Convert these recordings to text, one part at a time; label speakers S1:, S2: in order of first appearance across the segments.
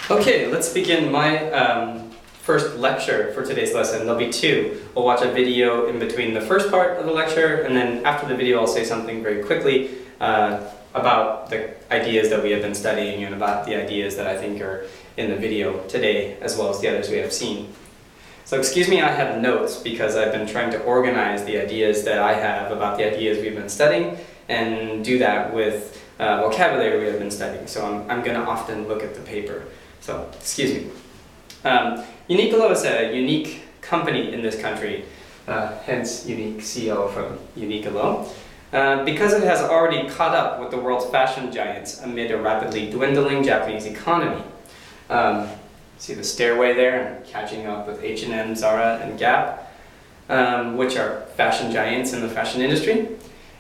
S1: Okay, let's begin my first lecture for today's lesson. There'll be two. We'll watch a video in between the first part of the lecture, and then after the video I'll say something very quickly about the ideas that we have been studying and about the ideas that I think are in the video today, as well as the others we have seen. So excuse me, I have notes because I've been trying to organize the ideas that I have about the ideas we've been studying and do that with vocabulary we have been studying. So I'm going to often look at the paper. So, excuse me. Uniqlo is a unique company in this country, hence unique CEO from Uniqlo, because it has already caught up with the world's fashion giants amid a rapidly dwindling Japanese economy. See the stairway there, catching up with H&M, Zara, and Gap, which are fashion giants in the fashion industry.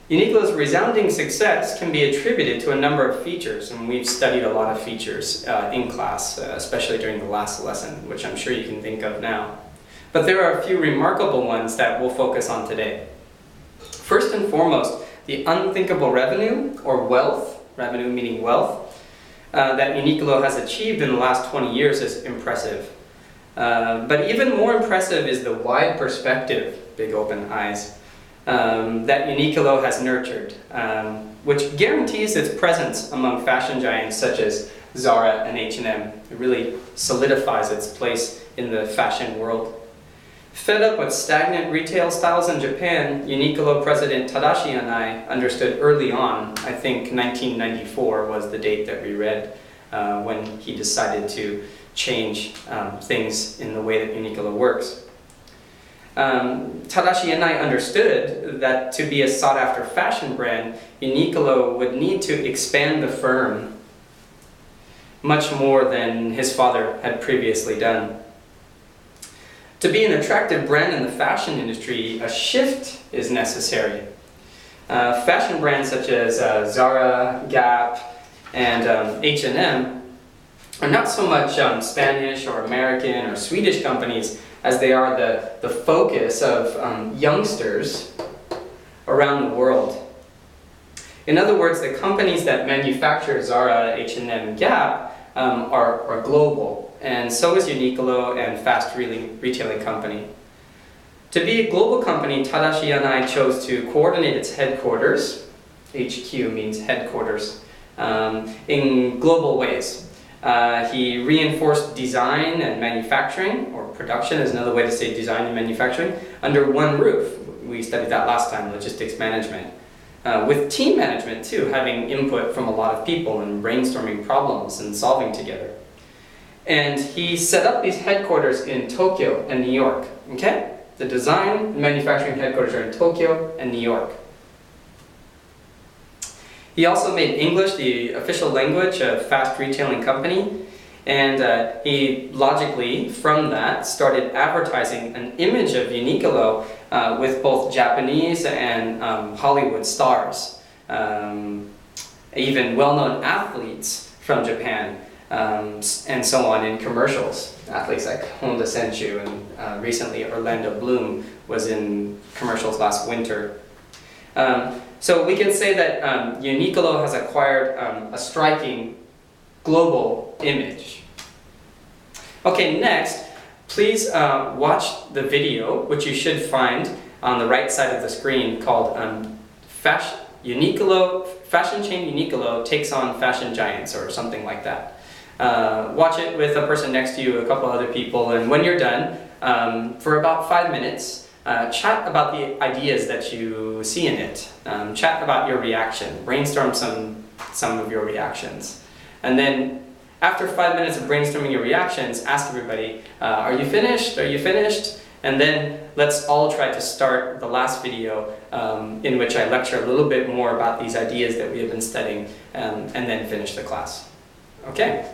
S1: Uniqlo's resounding success can be attributed to a number of features, and we've studied a lot of features in class, especially during the last lesson, which I'm sure you can think of now. But there are a few remarkable ones that we'll focus on today. First and foremost, the unthinkable revenue, or wealth, revenue meaning wealth, that Uniqlo has achieved in the last 20 years is impressive. But even more impressive is the wide perspective, big open eyes, that Uniqlo has nurtured, which guarantees its presence among fashion giants such as Zara and H&M. It really solidifies its place in the fashion world. Fed up with stagnant retail styles in Japan, Uniqlo President Tadashi Yanai understood early on, I think 1994 was the date that we read, when he decided to change things in the way that Uniqlo works. Tadashi Yanai understood that to be a sought-after fashion brand, Uniqlo would need to expand the firm much more than his father had previously done. To be an attractive brand in the fashion industry, a shift is necessary. Fashion brands such as Zara, Gap, and H&M are not so much Spanish or American or Swedish companies as they are the focus of youngsters around the world. In other words, the companies that manufacture Zara, H&M, and Gap are global, and so is Uniqlo and fast retailing company. To be a global company, Tadashi Yanai chose to coordinate its headquarters, HQ means headquarters, in global ways. He reinforced design and manufacturing, or production is another way to say design and manufacturing, under one roof. We studied that last time, logistics management. With team management too, having input from a lot of people and brainstorming problems and solving together. And he set up these headquarters in Tokyo and New York, okay? The design and manufacturing headquarters are in Tokyo and New York. He also made English the official language of fast retailing company, and he logically, from that, started advertising an image of Uniqlo with both Japanese and Hollywood stars, even well-known athletes from Japan, and so on in commercials. Athletes like Honda Senchu, and recently Orlando Bloom was in commercials last winter. So we can say that Uniqlo has acquired a striking global image. Okay, next, please watch the video, which you should find on the right side of the screen, called Fashion Chain Uniqlo Takes on Fashion Giants, or something like that. Watch it with a person next to you, a couple other people, and when you're done, for about 5 minutes, chat about the ideas that you see in it. Chat about your reaction. Brainstorm some of your reactions. And then after 5 minutes of brainstorming your reactions, ask everybody, are you finished? Are you finished? And then let's all try to start the last video in which I lecture a little bit more about these ideas that we have been studying, and then finish the class. Okay?